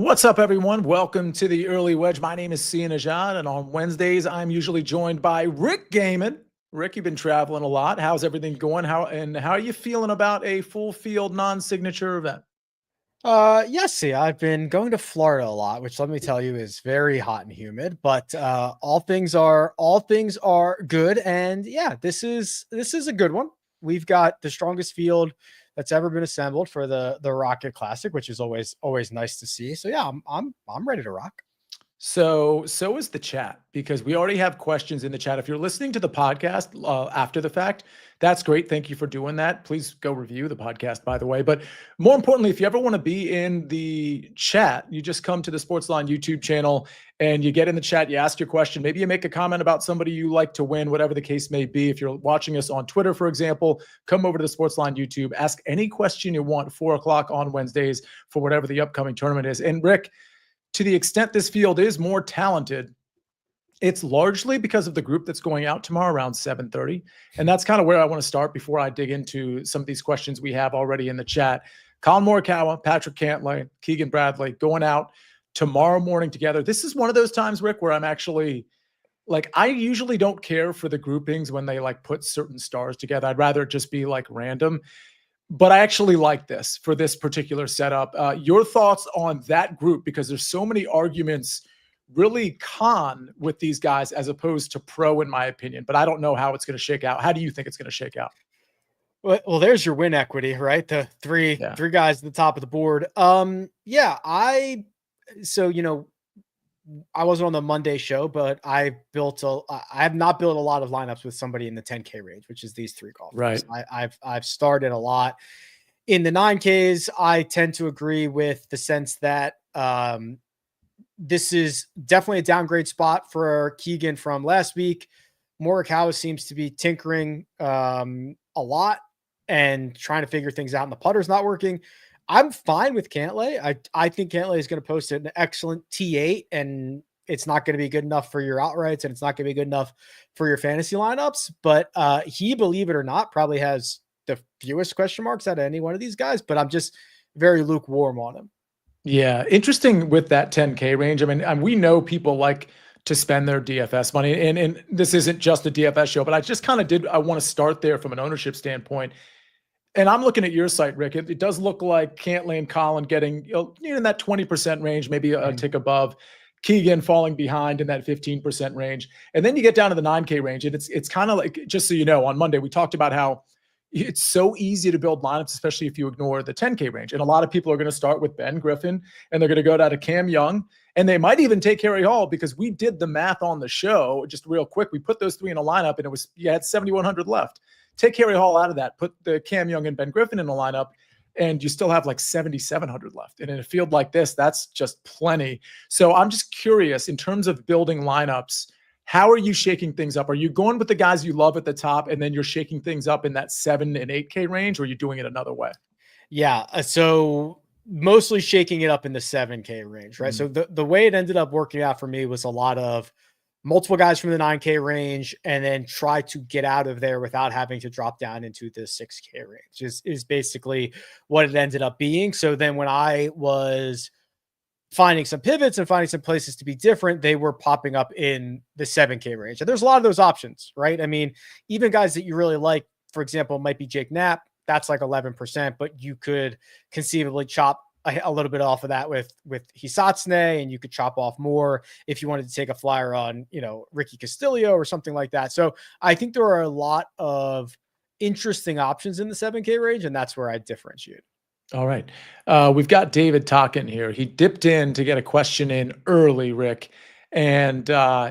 What's up, everyone? Welcome to the Early Wedge. My name is Nejad, and on Wednesdays, I'm usually joined by Rick Gehman. Rick, you've been traveling a lot. How's everything going? How are you feeling about a full field non-signature event? Yes, see, I've been going to Florida a lot, which let me tell you is very hot and humid, but all things are good. And yeah, this is a good one. We've got the strongest field that's ever been assembled for the Rocket Classic, which is always nice to see. So yeah, I'm ready to rock. So is the chat, because we already have questions in the chat. If you're listening to the podcast after the fact, that's great. Thank you for doing that. Please go review the podcast, by the way. But more importantly, if you ever want to be in the chat, you just come to the SportsLine YouTube channel and you get in the chat, you ask your question. Maybe you make a comment about somebody you like to win, whatever the case may be. If you're watching us on Twitter, for example, come over to the SportsLine YouTube, ask any question you want, 4 o'clock on Wednesdays for whatever the upcoming tournament is. And Rick, to the extent this field is more talented, it's largely because of the group that's going out tomorrow around 7:30. And that's kind of where I want to start before I dig into some of these questions we have already in the chat. Colin Morikawa, Patrick Cantlay, Keegan Bradley going out tomorrow morning together. This is one of those times, Rick, where I'm actually like, I usually don't care for the groupings when they like put certain stars together. I'd rather it just be like random. But I actually like this for this particular setup. Your thoughts on that group, because there's so many arguments really con with these guys as opposed to pro, in my opinion. But I don't know how it's going to shake out. How do you think it's going to shake out? Well, there's your win equity, right? The three guys at the top of the board. Yeah, so you know, I wasn't on the Monday show, but I have not built a lot of lineups with somebody in the 10K range, which is these three golfers. Right. I've started a lot in the 9Ks. I tend to agree with the sense that this is definitely a downgrade spot for Keegan from last week. Morikawa seems to be tinkering a lot and trying to figure things out, and the putter's not working. I'm fine with Cantlay. I think Cantlay is going to post an excellent T8, and it's not going to be good enough for your outrights, and it's not going to be good enough for your fantasy lineups. But he, believe it or not, probably has the fewest question marks out of any one of these guys. But I'm just very lukewarm on him. Yeah, interesting with that 10K range. I mean, we know people like to spend their DFS money, and this isn't just a DFS show, but I just kind of I want to start there from an ownership standpoint. And I'm looking at your site, Rick. It does look like Cantlay and Colin getting in that 20% range, maybe a tick above. Keegan falling behind in that 15% range. And then you get down to the 9K range. And it's kind of like, just so you know, on Monday, we talked about how it's so easy to build lineups, especially if you ignore the 10K range. And a lot of people are going to start with Ben Griffin, and they're going to go down to Cam Young. And they might even take Harry Hall, because we did the math on the show just real quick. We put those three in a lineup, and you had 7,100 left. Take Harry Hall out of that, put the Cam Young and Ben Griffin in the lineup, and you still have like 7,700 left. And in a field like this, that's just plenty. So I'm just curious, in terms of building lineups, how are you shaking things up? Are you going with the guys you love at the top, and then you're shaking things up in that 7 and 8K range, or are you doing it another way? Yeah. So mostly shaking it up in the 7K range, right? Mm-hmm. So the way it ended up working out for me was a lot of multiple guys from the 9K range, and then try to get out of there without having to drop down into the 6K range is basically what it ended up being. So then when I was finding some pivots and finding some places to be different, they were popping up in the 7K range. And there's a lot of those options, right? I mean, even guys that you really like, for example, might be Jake Knapp. That's like 11%, but you could conceivably chop a little bit off of that with Hisatsune, and you could chop off more if you wanted to take a flyer on, Ricky Castillo or something like that. So I think there are a lot of interesting options in the 7K range, and that's where I differentiate. All right. We've got David talking here. He dipped in to get a question in early, Rick, and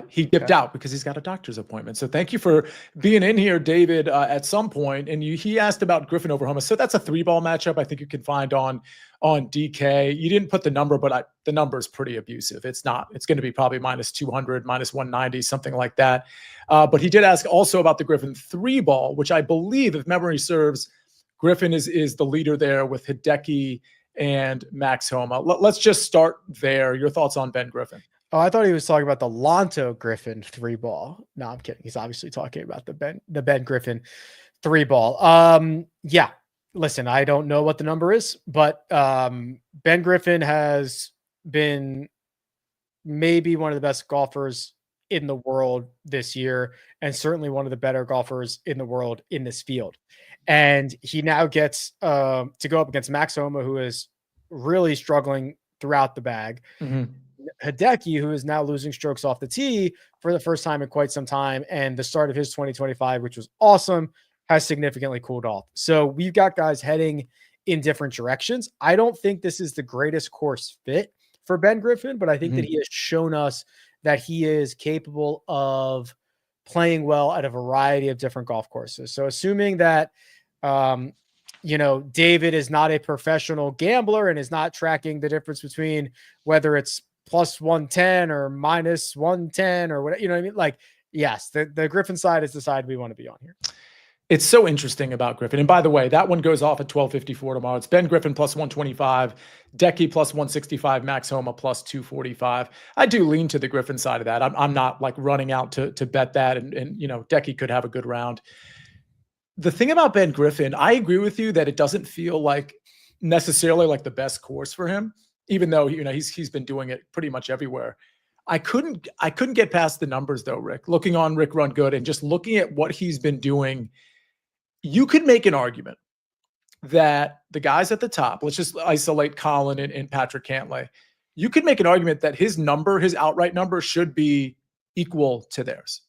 he dipped out because he's got a doctor's appointment. So thank you for being in here, David, at some point. And he asked about Griffin over Homa. So that's a 3-ball matchup I think you can find on DK. You didn't put the number, but the number is pretty abusive. It's not. It's going to be probably -200, -190, something like that. But he did ask also about the Griffin 3-ball, which I believe, if memory serves, Griffin is the leader there with Hideki and Max Homa. Let's just start there. Your thoughts on Ben Griffin? Oh, I thought he was talking about the Lonto Griffin 3-ball. No, I'm kidding. He's obviously talking about the Ben Griffin 3-ball. Yeah. Listen, I don't know what the number is, but Ben Griffin has been maybe one of the best golfers in the world this year, and certainly one of the better golfers in the world in this field. And he now gets to go up against Max Homa, who is really struggling throughout the bag. Mm-hmm. Hideki, who is now losing strokes off the tee for the first time in quite some time, and the start of his 2025, which was awesome, has significantly cooled off. So we've got guys heading in different directions. I don't think this is the greatest course fit for Ben Griffin, but I think that he has shown us that he is capable of playing well at a variety of different golf courses. So assuming that, David is not a professional gambler and is not tracking the difference between whether it's plus 110 or minus 110 or whatever, you know what I mean? Like, yes, the Griffin side is the side we want to be on here. It's so interesting about Griffin. And by the way, that one goes off at 12:54 tomorrow. It's Ben Griffin plus 125, Decky plus 165, Max Homa plus 245. I do lean to the Griffin side of that. I'm not like running out to bet that. And Decky could have a good round. The thing about Ben Griffin, I agree with you that it doesn't feel like necessarily like the best course for him, even though he's been doing it pretty much everywhere. I couldn't get past the numbers though, Rick. Looking on Rick Run Good and just looking at what he's been doing, you could make an argument that the guys at the top, let's just isolate Colin and Patrick Cantlay. You could make an argument that his outright number should be equal to theirs.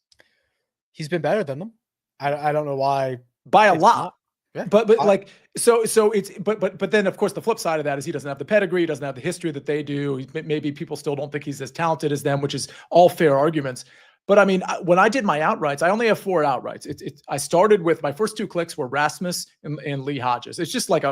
He's been better than them. I don't know why. By a lot. Yeah. But then of course the flip side of that is he doesn't have the pedigree, he doesn't have the history that they do. Maybe people still don't think he's as talented as them, which is all fair arguments. But I mean, when I did my outrights, I only have 4 outrights. I started with my first 2 clicks were Rasmus and Lee Hodges. It's just like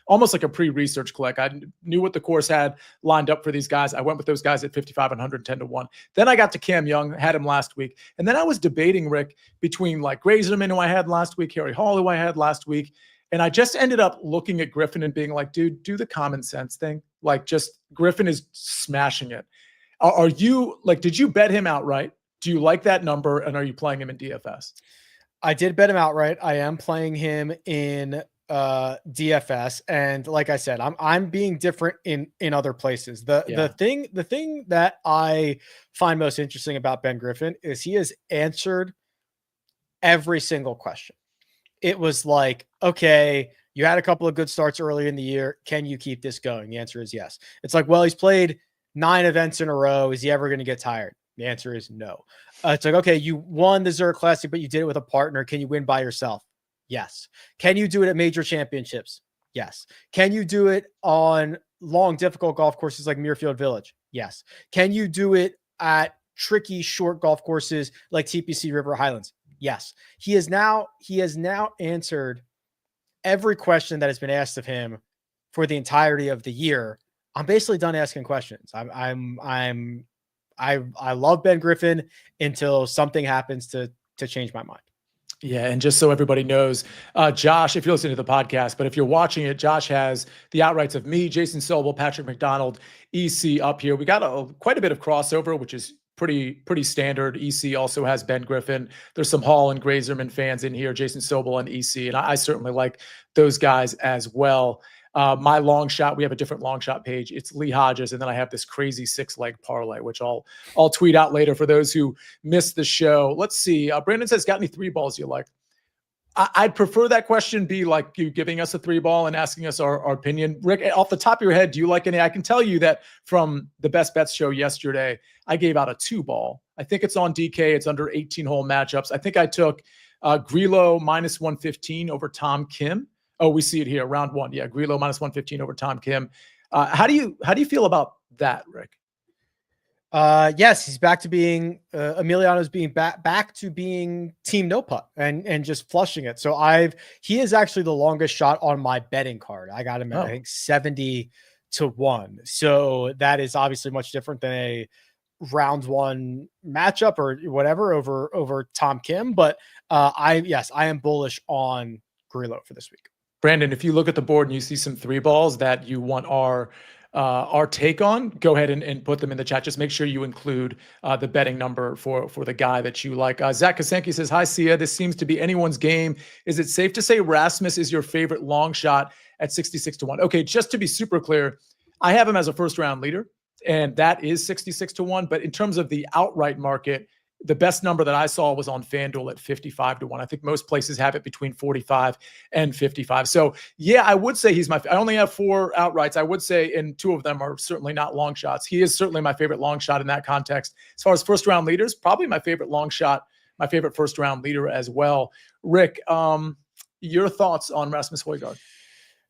almost like a pre-research click. I knew what the course had lined up for these guys. I went with those guys at 55 and 110 to 1. Then I got to Cam Young, had him last week. And then I was debating, Rick, between like Grazerman, who I had last week, Harry Hall, who I had last week. And I just ended up looking at Griffin and being like, dude, do the common sense thing. Like, just Griffin is smashing it. Are you like, did you bet him outright? Do you like that number? And are you playing him in DFS? I did bet him outright. I am playing him in DFS. And like I said, I'm being different in other places. The thing that I find most interesting about Ben Griffin is he has answered every single question. It was like, okay, you had a couple of good starts earlier in the year. Can you keep this going? The answer is yes. It's like, well, he's played 9 events in a row. Is he ever going to get tired? The answer is no. It's like, okay, you won the Zurich Classic, but you did it with a partner. Can you win by yourself? Yes. Can you do it at major championships? Yes. Can you do it on long, difficult golf courses like Muirfield Village? Yes. Can you do it at tricky, short golf courses like TPC River Highlands? Yes. He has now answered every question that has been asked of him for the entirety of the year. I'm basically done asking questions. I love Ben Griffin until something happens to change my mind. Yeah. And just so everybody knows, Josh, if you're listening to the podcast, but if you're watching it, Josh has the outrights of me, Jason Sobel, Patrick McDonald, EC up here. We got quite a bit of crossover, which is pretty standard. EC also has Ben Griffin. There's some Hall and Grazerman fans in here, Jason Sobel and EC. And I certainly like those guys as well. My long shot, we have a different long shot page. It's Lee Hodges. And then I have this crazy 6-leg parlay, which I'll tweet out later for those who missed the show. Let's see. Brandon says, got any 3 balls you like? I'd prefer that question be like you giving us a 3 ball and asking us our opinion. Rick, off the top of your head, do you like any? I can tell you that from the Best Bets show yesterday, I gave out a 2 ball. I think it's on DK. It's under 18 hole matchups. I think I took Grillo minus 115 over Tom Kim. Oh, we see it here. Round 1. Yeah. Grillo minus 115 over Tom Kim. How do you feel about that, Rick? Yes, he's back to being Emiliano's being back to being team no putt and just flushing it. So he is actually the longest shot on my betting card. I got him at I think 70 to 1. So that is obviously much different than a round 1 matchup or whatever over Tom Kim. But I am bullish on Grillo for this week. Brandon, if you look at the board and you see some 3 balls that you want our take on, go ahead and put them in the chat. Just make sure you include the betting number for the guy that you like. Zach Kasenki says, hi, Sia. This seems to be anyone's game. Is it safe to say Rasmus is your favorite long shot at 66 to 1? Okay, just to be super clear, I have him as a first round leader. and that is 66-1. But in terms of the outright market, the best number that I saw was on FanDuel at 55-1. I think most places have it between 45 and 55. So yeah, I would say I only have 4 outrights. I would say, and 2 of them are certainly not long shots. He is certainly my favorite long shot in that context. As far as first round leaders, probably my favorite long shot, my favorite first round leader as well. Rick, your thoughts on Rasmus Højgaard?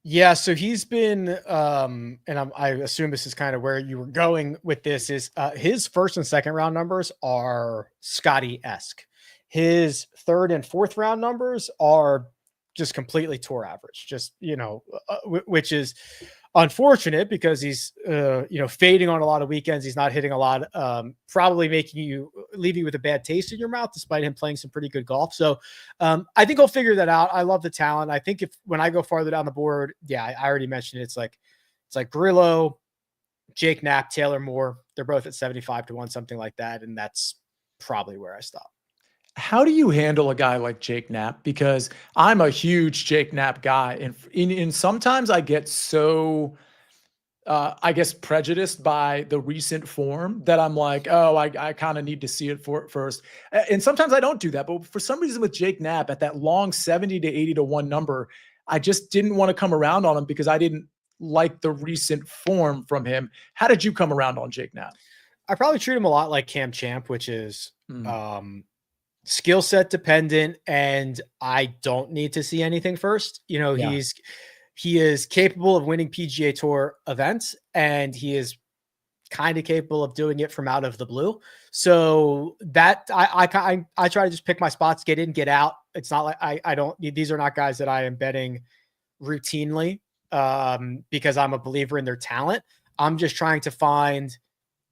Yeah, so he's been, and I assume this is kind of where you were going with this, is his first and second round numbers are Scotty-esque. His third and fourth round numbers are just completely tour average, just, which is unfortunate because he's, fading on a lot of weekends. He's not hitting a lot, probably leaving you with a bad taste in your mouth, despite him playing some pretty good golf. So I think he'll figure that out. I love the talent. I think when I go farther down the board, yeah, I already mentioned it. It's like Grillo, Jake Knapp, Taylor Moore. They're both at 75-1, something like that. And that's probably where I stop. How do you handle a guy like Jake Knapp? Because I'm a huge Jake Knapp guy. And sometimes I get so, I guess, prejudiced by the recent form that I'm like, oh, I kind of need to see it first. And sometimes I don't do that. But for some reason with Jake Knapp at that long 70 to 80-1 number, I just didn't want to come around on him because I didn't like the recent form from him. How did you come around on Jake Knapp? I probably treat him a lot like Cam Champ, which is skill set dependent, and I don't need to see anything first. He is capable of winning PGA Tour events, and he is kind of capable of doing it from out of the blue. So that I try to just pick my spots, get in, get out. It's not like these are not guys that I am betting routinely because I'm a believer in their talent. I'm just trying to find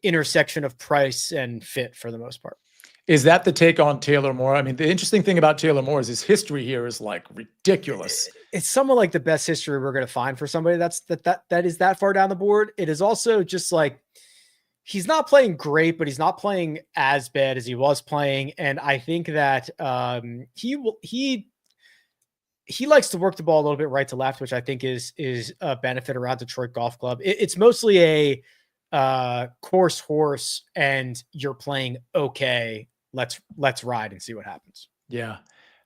intersection of price and fit for the most part. Is that the take on Taylor Moore? I mean, the interesting thing about Taylor Moore is his history here is like ridiculous. It's somewhat like the best history we're going to find for somebody that is that far down the board. It is also just like, he's not playing great, but he's not playing as bad as he was playing. And I think that he likes to work the ball a little bit right to left, which I think is a benefit around Detroit Golf Club. It's mostly a course horse, and you're playing okay. Let's ride and see what happens. Yeah.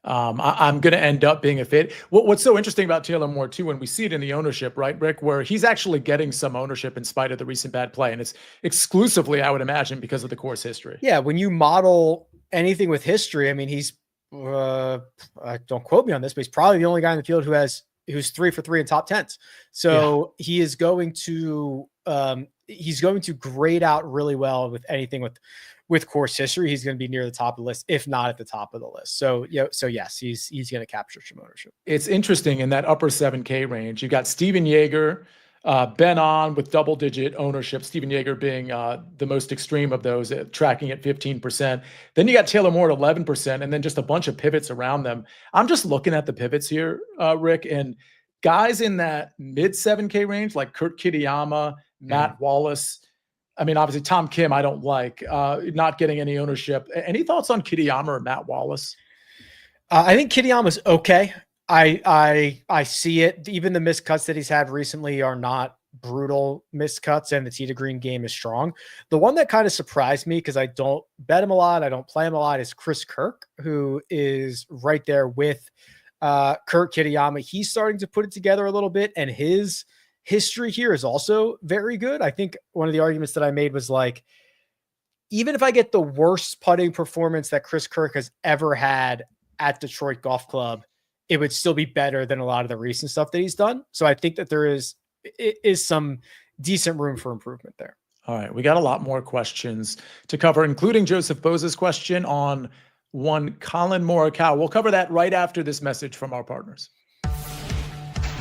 I'm going to end up being a fit. What's so interesting about Taylor Moore too, when we see it in the ownership, right, Rick, where he's actually getting some ownership in spite of the recent bad play. And it's exclusively, I would imagine, because of the course history. Yeah. When you model anything with history, I mean, he's, don't quote me on this, but he's probably the only guy in the field who's 3 for 3 in top 10s. So he is going to, he's going to grade out really well with anything with course history. He's going to be near the top of the list, if not at the top of the list. So yes, he's going to capture some ownership. It's interesting in that upper 7K range. You got Steven Yeager, Ben On with double-digit ownership. Steven Yeager being the most extreme of those, tracking at 15%. Then you got Taylor Moore at 11%, and then just a bunch of pivots around them. I'm just looking at the pivots here, Rick, and guys in that mid 7K range like Kurt Kitayama, Matt Wallace. I mean, obviously Tom Kim, I don't like not getting any ownership. Any thoughts on Kitayama or Matt Wallace? I think Kitayama's okay. I see it. Even the missed cuts that he's had recently are not brutal missed cuts, and the tee to green game is strong. The one that kind of surprised me, because I don't bet him a lot, I don't play him a lot, is Chris Kirk, who is right there with Kurt Kitayama. He's starting to put it together a little bit, and his history here is also very good. I think one of the arguments that I made was like, even if I get the worst putting performance that Chris Kirk has ever had at Detroit Golf Club, it would still be better than a lot of the recent stuff that he's done. So I think that there is some decent room for improvement there. All right. We got a lot more questions to cover, including Joseph Boza's question on one Colin Morikawa. We'll cover that right after this message from our partners.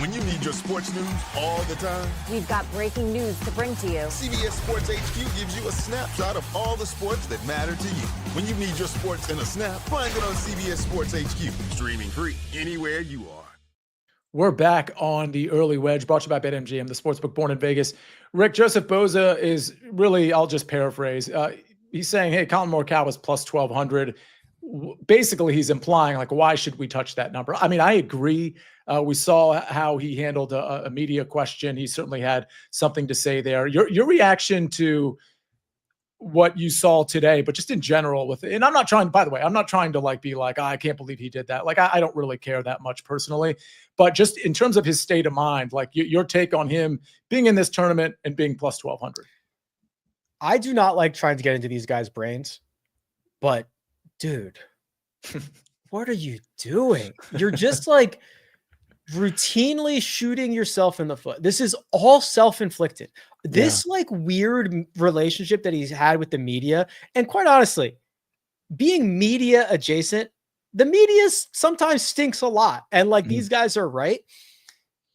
When you need your sports news all the time, we've got breaking news to bring to you. CBS Sports HQ gives you a snapshot of all the sports that matter to you. When you need your sports in a snap, find it on CBS Sports HQ, streaming free anywhere you are. We're back on the early wedge, brought to you by BetMGM, the sportsbook born in Vegas. Rick, Joseph Boza is really, I'll just paraphrase. He's saying, hey, Colin Morikawa was plus 1,200. basically he's implying like, why should we touch that number? I mean, I agree. We saw how he handled a media question. He certainly had something to say there. Your reaction to what you saw today, but just in general and I'm not trying, by the way, I'm not trying to like be like, I can't believe he did that. Like, I don't really care that much personally, but just in terms of his state of mind, like your take on him being in this tournament and being plus 1,200. I do not like trying to get into these guys' brains, but dude, what are you doing? You're just like routinely shooting yourself in the foot. This is all self-inflicted. This like weird relationship that he's had with the media. And quite honestly, being media adjacent, the media sometimes stinks a lot. And like these guys are right.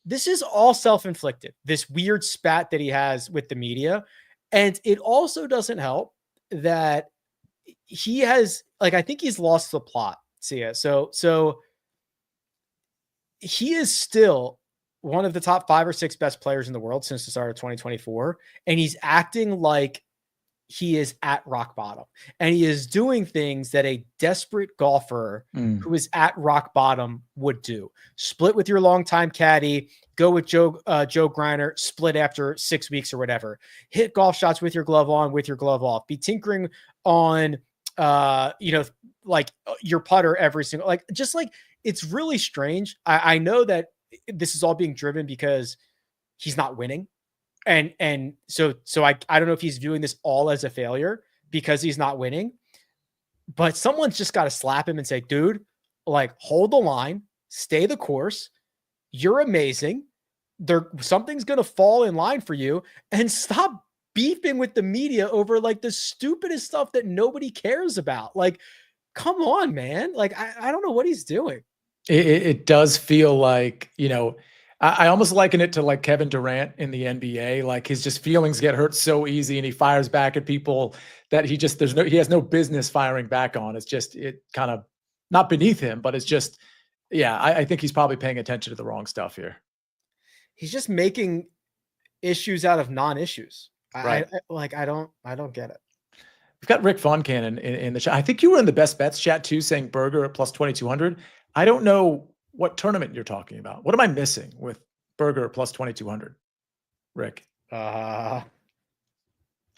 This is all self-inflicted, this weird spat that he has with the media. And it also doesn't help that he has, like, I think he's lost the plot. So he is still one of the top 5 or 6 best players in the world since the start of 2024. And he's acting like he is at rock bottom, and he is doing things that a desperate golfer who is at rock bottom would do. Split with your longtime caddy, go with Joe Griner, split after 6 weeks or whatever, hit golf shots with your glove on, with your glove off, be tinkering on, like your putter every single, like, just like, it's really strange. I know that this is all being driven because he's not winning. And so I don't know if he's viewing this all as a failure because he's not winning, but someone's just got to slap him and say, dude, like, hold the line, stay the course. You're amazing. Something's going to fall in line for you, and stop beefing with the media over like the stupidest stuff that nobody cares about. Like, come on, man. Like, I don't know what he's doing. It does feel like, I almost liken it to like Kevin Durant in the NBA. Like, his just feelings get hurt so easy, and he fires back at people that he has no business firing back on. It's just, it kind of not beneath him, but it's just, I think he's probably paying attention to the wrong stuff here. He's just making issues out of non-issues. Right. I don't get it. We've got Rick Von Cannon in the chat. I think you were in the best bets chat too, saying Berger at plus 2,200. I don't know what tournament you're talking about. What am I missing with Berger plus 2,200? Rick. He's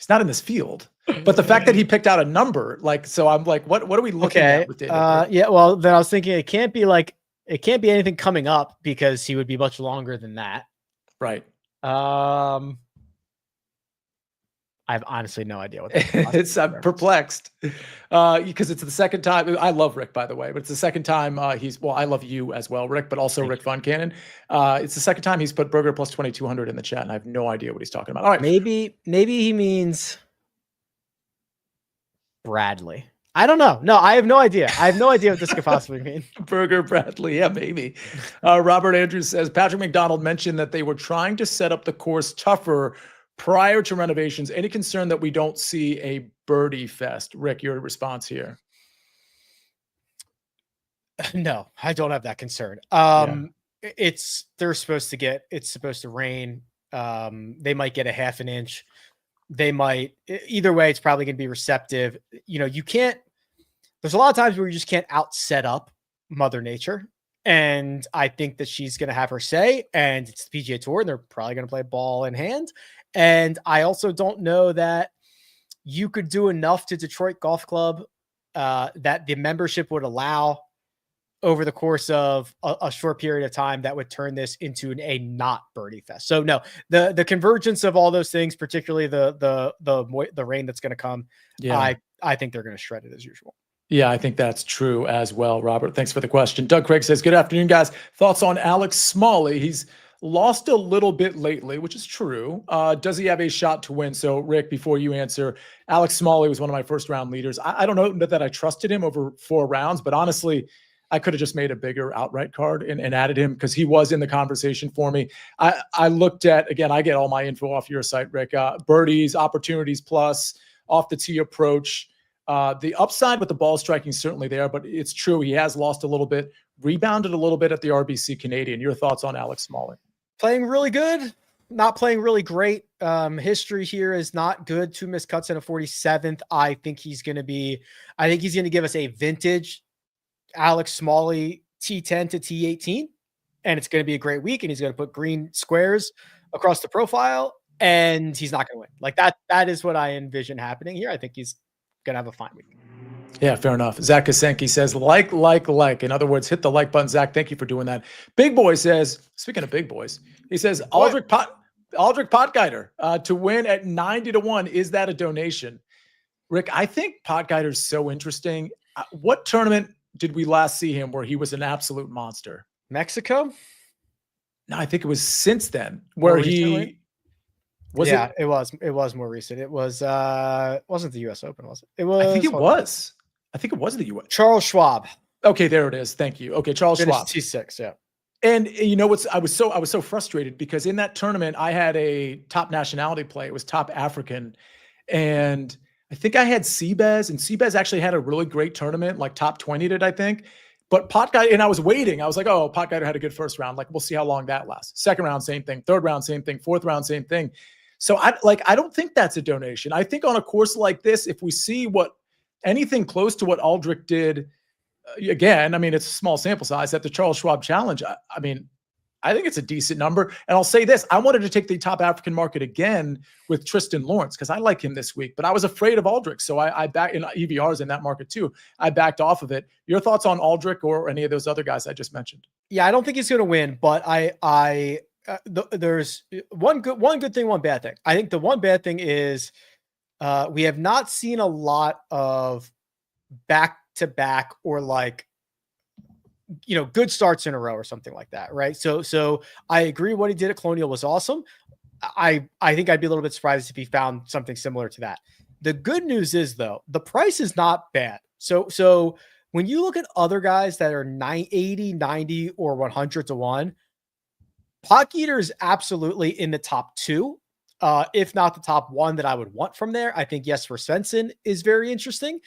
not in this field, but the fact that he picked out a number, like, so I'm like, what are we looking at with David? Yeah. Well, then I was thinking it can't be anything coming up because he would be much longer than that. Right. I have honestly no idea what I'm perplexed because it's the second time. I love Rick, by the way, but it's the second time I love you as well, Rick, but also Rick Von Cannon. It's the second time he's put Berger plus 2,200 in the chat, and I have no idea what he's talking about. All right. Maybe he means Bradley. I don't know. No, I have no idea. I have no idea what this could possibly mean. Berger Bradley. Yeah, maybe. Robert Andrews says Patrick McDonald mentioned that they were trying to set up the course tougher prior to renovations. Any concern that we don't see a birdie fest? Rick, your response here. No, I don't have that concern. It's supposed to rain. They might get a half an inch. They might, either way, it's probably going to be receptive. There's a lot of times where you just can't out set up Mother Nature. And I think that she's going to have her say, and it's the PGA Tour, and they're probably going to play ball in hand. And I also don't know that you could do enough to Detroit Golf Club that the membership would allow over the course of a short period of time that would turn this into a not birdie fest. So no, the convergence of all those things, particularly the rain that's going to come, I think they're going to shred it as usual. Yeah, I think that's true as well, Robert. Thanks for the question. Doug Craig says, good afternoon, guys. Thoughts on Alex Smalley? He's lost a little bit lately, which is true. Does he have a shot to win? So, Rick, before you answer, Alex Smalley was one of my first round leaders. I don't know that I trusted him over 4 rounds, but honestly, I could have just made a bigger outright card and added him because he was in the conversation for me. I looked at, again, I get all my info off your site, Rick, birdies, opportunities plus, off the tee approach. The upside with the ball striking is certainly there, but it's true. He has lost a little bit, rebounded a little bit at the RBC Canadian. Your thoughts on Alex Smalley? Playing really good, not playing really great. history here is not good. 2 missed cuts and a 47th. I think he's going to give us a vintage Alex Smalley T10 to T18, and it's going to be a great week. And he's going to put green squares across the profile, and he's not going to win. Like that is what I envision happening here. I think he's going to have a fine week. Yeah, fair enough. Zach Kasenki says, like. In other words, hit the like button. Zach, thank you for doing that. Big Boy says, speaking of big boys, he says, Aldrich Potgeider to win at 90-1. Is that a donation? Rick, I think Potgeider's so interesting. What tournament did we last see him where he was an absolute monster? Mexico? No, I think it was since then where he was. Yeah, it was more recent. It was wasn't the US Open, was it? It was. I think it was the US. Charles Schwab. Okay, there it is. Thank you. Okay, Charles Schwab. T6, yeah. And you know what's I was so frustrated because in that tournament I had a top nationality play. It was top African, and I think I had CBS, and CBS actually had a really great tournament, like top 20 did, I think. But Potgeider, and I was waiting. I was like, oh, Potgeider had a good first round. Like, we'll see how long that lasts. Second round, same thing. Third round, same thing. Fourth round, same thing. So I don't think that's a donation. I think on a course like this, if we see anything close to what Aldrich did, again, I mean, it's a small sample size at the Charles Schwab Challenge. I mean, I think it's a decent number. And I'll say this, I wanted to take the top African market again with Tristan Lawrence because I like him this week, but I was afraid of Aldrich. So I backed in EVRs in that market too. I backed off of it. Your thoughts on Aldrich or any of those other guys I just mentioned? Yeah, I don't think he's going to win, but there's one good thing, one bad thing. I think the one bad thing is we have not seen a lot of back-to-back or good starts in a row or something like that. Right. So I agree. What he did at Colonial was awesome. I think I'd be a little bit surprised if he found something similar to that. The good news is though, the price is not bad. So when you look at other guys that are 80, 90 or 100 to 1, Potgeider is absolutely in the top 2. If not the top 1 that I would want from there. I think Jesper Svensson is very interesting.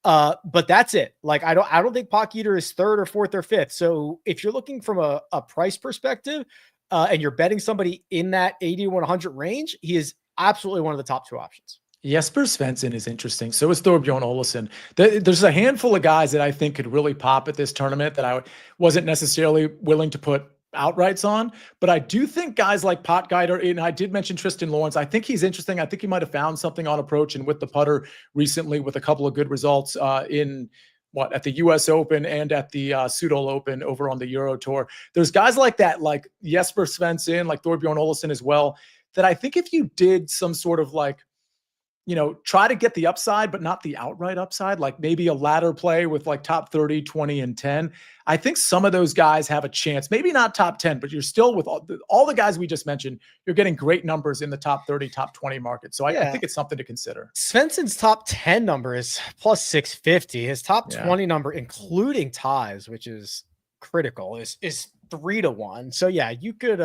But that's it. Like, I don't think Potgeider is 3rd or 4th or 5th. So if you're looking from a price perspective, and you're betting somebody in that 80 to 100 range, he is absolutely one of the top 2 options. Jesper Svensson is interesting. So is Thorbjorn Olesen. There's a handful of guys that I think could really pop at this tournament that I wasn't necessarily willing to put outrights on, but I do think guys like Potgeider, and I did mention Tristan Lawrence. I think he's interesting. I think he might have found something on approach and with the putter recently with a couple of good results at the US Open and at the Sudol Open over on the Euro Tour. There's guys like that, like Jesper Svensson, like Thorbjorn Olesen as well, that I think if you did some sort of try to get the upside, but not the outright upside, like maybe a ladder play with like top 30, 20, and 10. I think some of those guys have a chance, maybe not top 10, but you're still with all the guys we just mentioned, you're getting great numbers in the top 30, top 20 market. So I think it's something to consider. Svensson's top 10 number is plus 650. His top 20 number, including ties, which is critical, is 3 to 1. So yeah, you could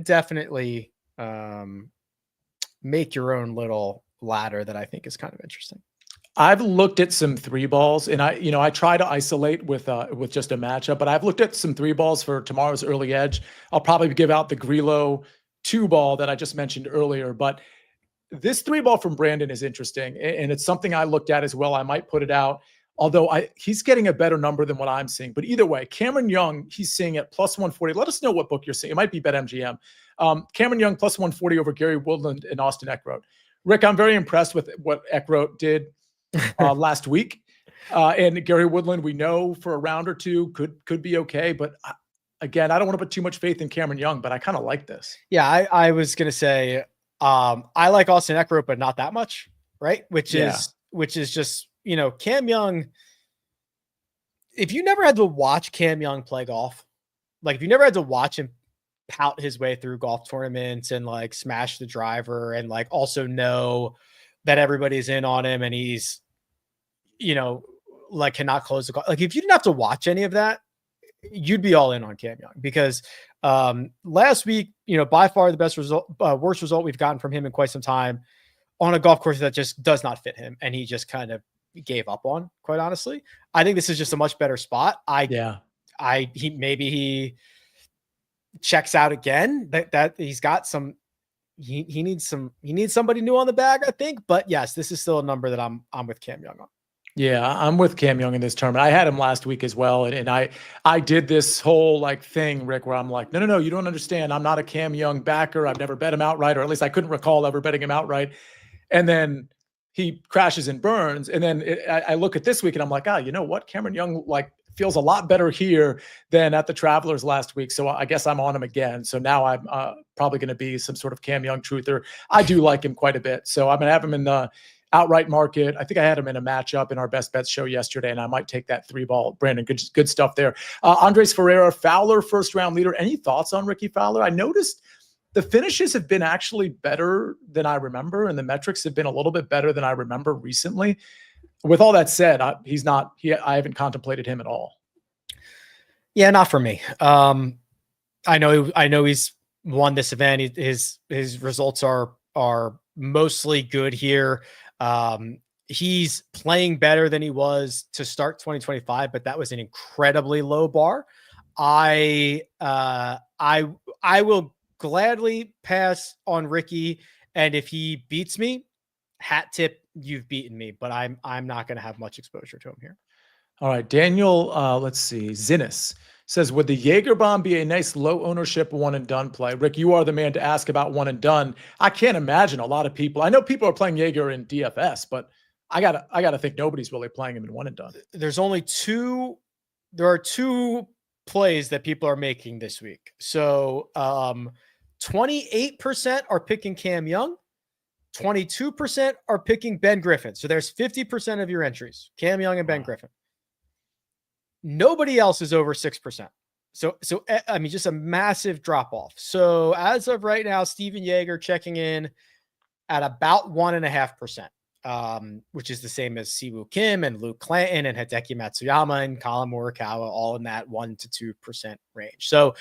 definitely, make your own little ladder that I think is kind of interesting. I've looked at some 3 balls, and I try to isolate with just a matchup, but I've looked at some 3 balls for tomorrow's early edge. I'll probably give out the Grillo 2 ball that I just mentioned earlier, but this 3 ball from Brandon is interesting, and it's something I looked at as well. I might put it out, although he's getting a better number than what I'm seeing. But either way, Cameron Young, he's seeing at plus 140. Let us know what book you're seeing. It might be BetMGM. Cameron Young plus 140 over Gary Woodland and Austin Eckroat. Rick, I'm very impressed with what Eckroat did last week. And Gary Woodland, we know for a round or 2 could be okay. But again, I don't want to put too much faith in Cameron Young, but I kind of like this. Yeah, I was going to say I like Austin Eckroat, but not that much, right? Which is just, Cam Young. If you never had to watch Cam Young play golf, like if you never had to watch him pout his way through golf tournaments and like smash the driver and like also know that everybody's in on him and he's, cannot close the golf. Like if you didn't have to watch any of that, you'd be all in on Cam Young because last week, by far the worst result we've gotten from him in quite some time on a golf course that just does not fit him. And he just kind of gave up on, quite honestly. I think this is just a much better spot. He checks out again, that he's got some he needs somebody new on the bag, I think. But yes, this is still a number that I'm with Cam Young on. Yeah, I'm with Cam Young in this tournament. I had him last week as well. And I did this whole like thing, Rick, where I'm like, no, you don't understand. I'm not a Cam Young backer. I've never bet him outright, or at least I couldn't recall ever betting him outright. And then he crashes and burns. And then I look at this week and I'm like, you know what? Cameron Young like feels a lot better here than at the Travelers last week. So I guess I'm on him again. So now I'm probably going to be some sort of Cam Young truther. I do like him quite a bit. So I'm going to have him in the outright market. I think I had him in a matchup in our best bets show yesterday, and I might take that 3-ball. Brandon, good stuff there. Andres Ferreira, Fowler, first round leader. Any thoughts on Ricky Fowler? I noticed the finishes have been actually better than I remember, and the metrics have been a little bit better than I remember recently. With all that said, I haven't contemplated him at all. Yeah, not for me. I know he's won this event. His results are mostly good here. He's playing better than he was to start 2025, but that was an incredibly low bar. I will gladly pass on Ricky, and if he beats me, hat tip, you've beaten me. But I'm not going to have much exposure to him here. All right, Daniel. Let's see. Zinnis says, would the Jaeger bomb be a nice low ownership one and done play? Rick, you are the man to ask about one and done. I can't imagine a lot of people. I know people are playing Jaeger in DFS, but I gotta think nobody's really playing him in one and done. There are two plays that people are making this week. So 28% are picking Cam Young, 22% are picking Ben Griffin. So there's 50% of your entries, Cam Young and Ben Griffin. Nobody else is over 6%. So I mean, just a massive drop off. So as of right now, Steven Jaeger checking in at about 1.5%, which is the same as Siwoo Kim and Luke Clanton and Hideki Matsuyama and Colin Morikawa, all in that 1 to 2% range. So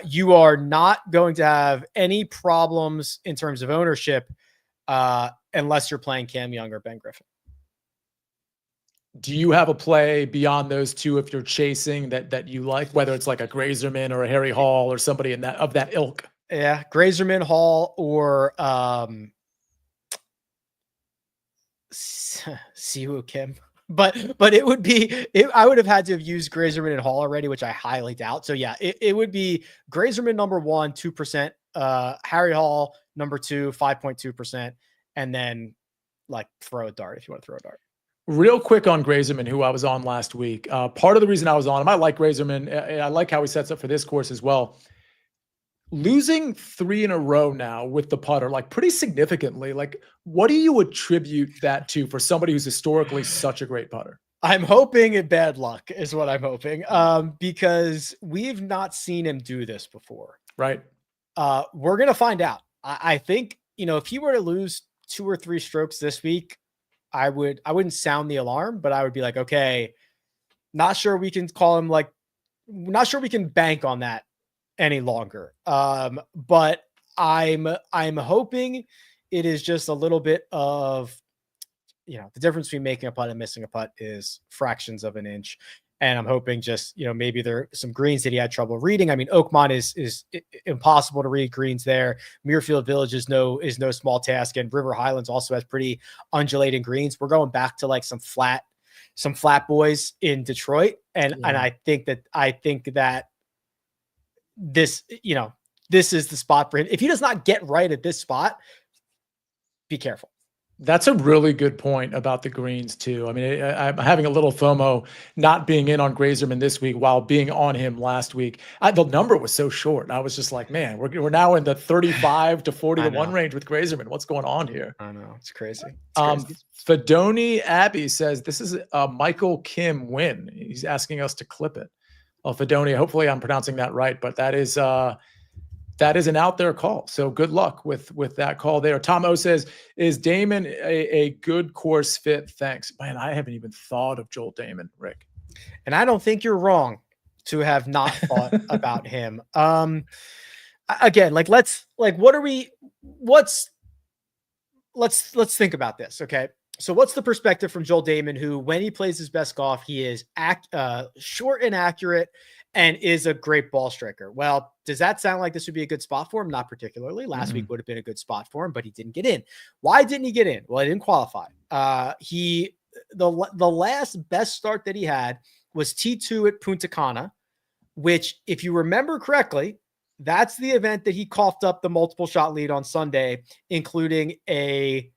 you are not going to have any problems in terms of ownership unless you're playing Cam Young or Ben Griffin. Do you have a play beyond those two if you're chasing that you like, whether it's like a Grazerman or a Harry Hall or somebody of that ilk? Yeah, Grazerman, Hall, or Siwoo Kim. But it would be I would have had to have used Grazerman and Hall already, which I highly doubt. So yeah, it would be Grazerman number 1, 2%, Harry Hall number 2, 5.2%, and then like throw a dart if you want to throw a dart. Real quick on Grazerman, who I was on last week. Part of the reason I was on him, I like Grazerman. I like how he sets up for this course as well. Losing 3 in a row now with the putter, like pretty significantly, like what do you attribute that to for somebody who's historically such a great putter? I'm hoping it bad luck is what I'm hoping, because we've not seen him do this before. Right. We're going to find out. I think, if he were to lose 2 or 3 strokes this week, I wouldn't sound the alarm, but I would be like, okay, not sure we can call him not sure we can bank on that any longer. But I'm hoping it is just a little bit of, the difference between making a putt and missing a putt is fractions of an inch. And I'm hoping just, maybe there are some greens that he had trouble reading. I mean, Oakmont is impossible to read greens there. Muirfield Village is no small task. And River Highlands also has pretty undulating greens. We're going back to like some flat boys in Detroit. And I think that this, this is the spot for him. If he does not get right at this spot, be careful. That's a really good point about the greens too. I mean, I'm having a little FOMO not being in on Grazerman this week while being on him last week. The number was so short. I was just like, man, we're now in the 35 to 40 to 1 range with Grazerman. What's going on here? I know. It's crazy. Fedoni Abbey says this is a Michael Kim win. He's asking us to clip it. Well, Fedoni, hopefully I'm pronouncing that right, but that is an out there call. So good luck with that call there. Tom O says, is Damon a good course fit? Thanks. Man, I haven't even thought of Joel Damon, Rick. And I don't think you're wrong to have not thought about him. Again, let's think about this. Okay. So what's the perspective from Joel Damon, who, when he plays his best golf, he is short and accurate and is a great ball striker. Well, does that sound like this would be a good spot for him? Not particularly. Last week would have been a good spot for him, but he didn't get in. Why didn't he get in? Well, he didn't qualify. The last best start that he had was T2 at Punta Cana, which, if you remember correctly, that's the event that he coughed up the multiple shot lead on Sunday, including a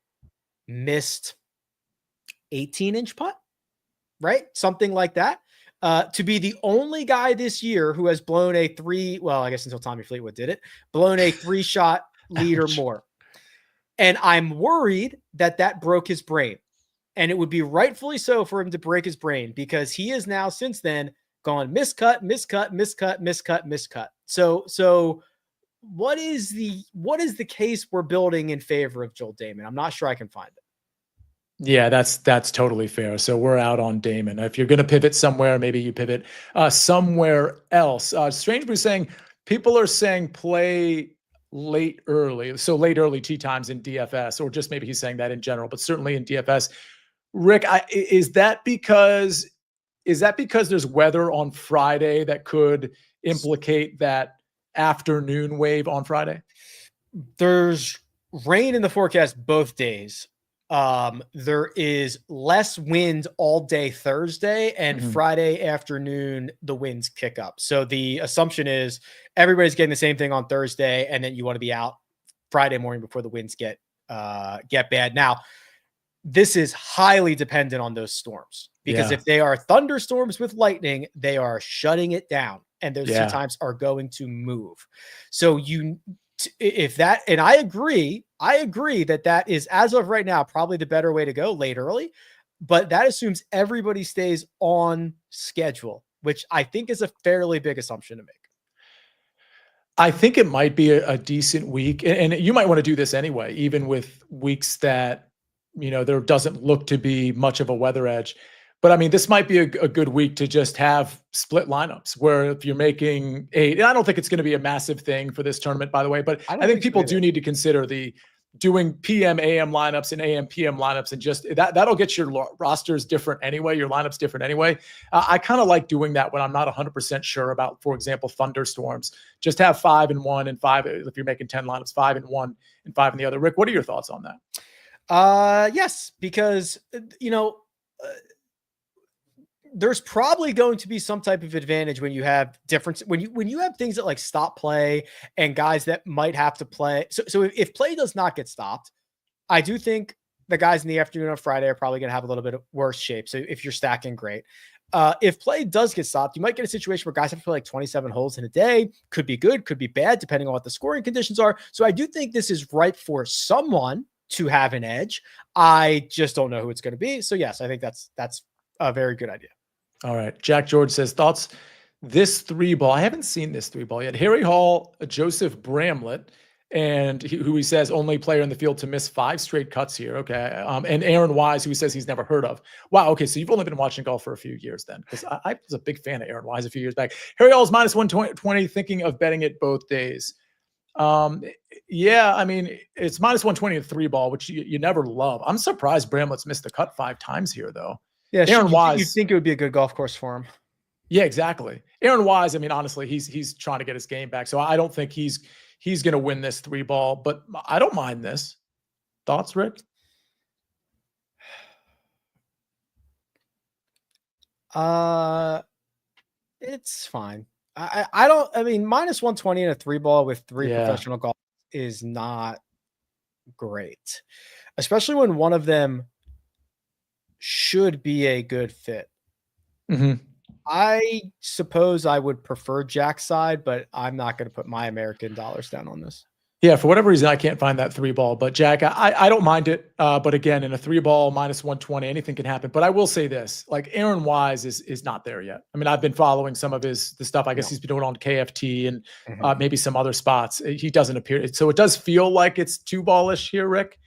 missed 18-inch putt, right? Something like that. To be the only guy this year who has blown a I guess until Tommy Fleetwood did it, blown a 3-shot lead or more. And I'm worried that broke his brain. And it would be rightfully so for him to break his brain, because he is now since then gone miscut. So what is the case we're building in favor of Joel Dahmen? I'm not sure I can find it. Yeah, that's totally fair. So we're out on Dahmen. If you're going to pivot somewhere, maybe you pivot somewhere else. Strangebrew saying people are saying play late early. So late early tee times in DFS, or just maybe he's saying that in general, but certainly in DFS. Rick, is that because there's weather on Friday that could implicate that afternoon wave on Friday? There's rain in the forecast both days. There is less wind all day Thursday, and Friday afternoon, the winds kick up. So the assumption is everybody's getting the same thing on Thursday, and then you want to be out Friday morning before the winds get bad. Now, this is highly dependent on those storms, because if they are thunderstorms with lightning, they are shutting it down, and those 2 times are going to move. So if that, and I agree that is, as of right now, probably the better way to go, late early, but that assumes everybody stays on schedule, which I think is a fairly big assumption to make. I think it might be a decent week, and you might want to do this anyway, even with weeks that, there doesn't look to be much of a weather edge. But I mean, this might be a good week to just have split lineups, where if you're making 8, and I don't think it's going to be a massive thing for this tournament, by the way, but I think people do need to consider doing PM, AM lineups and AM, PM lineups, and just that'll get your rosters different anyway, your lineups different anyway. I kind of like doing that when I'm not 100% sure about, for example, thunderstorms. Just have 5 in one and 5, if you're making 10 lineups, 5 in one and 5 in the other. Rick, what are your thoughts on that? Yes, because, there's probably going to be some type of advantage when you have difference, when you have things that like stop play and guys that might have to play. So if play does not get stopped, I do think the guys in the afternoon on Friday are probably going to have a little bit of worse shape. So if you're stacking, great. If play does get stopped, you might get a situation where guys have to play like 27 holes in a day. Could be good, could be bad, depending on what the scoring conditions are. So I do think this is ripe for someone to have an edge. I just don't know who it's going to be. So yes, I think that's a very good idea. All right. Jack George says, thoughts, this 3-ball. I haven't seen this 3-ball yet. Harry Hall, Joseph Bramlett, and who he says only player in the field to miss 5 straight cuts here. Okay. And Aaron Wise, who he says he's never heard of. Wow. Okay. So you've only been watching golf for a few years then, because I was a big fan of Aaron Wise a few years back. Harry Hall's minus 120, thinking of betting it both days. Yeah, I mean, it's minus 120 at 3-ball, which you never love. I'm surprised Bramlett's missed the cut 5 times here, though. Yeah, Aaron Wise. You'd think it would be a good golf course for him. Yeah, exactly. Aaron Wise, I mean, honestly, he's trying to get his game back. So I don't think he's going to win this 3-ball, but I don't mind this. Thoughts, Rick? It's fine. I mean, minus 120 in a 3-ball with 3 professional golf is not great, especially when one of them should be a good fit. I suppose I would prefer Jack's side, but I'm not going to put my American dollars down on this. Yeah, for whatever reason, I can't find that 3-ball. But Jack, I don't mind it. But again, in a 3-ball minus 120, anything can happen. But I will say this: like Aaron Wise is not there yet. I mean, I've been following some of the stuff. I guess he's been doing on KFT and maybe some other spots. He doesn't appear. So it does feel like it's 2-ballish here, Rick.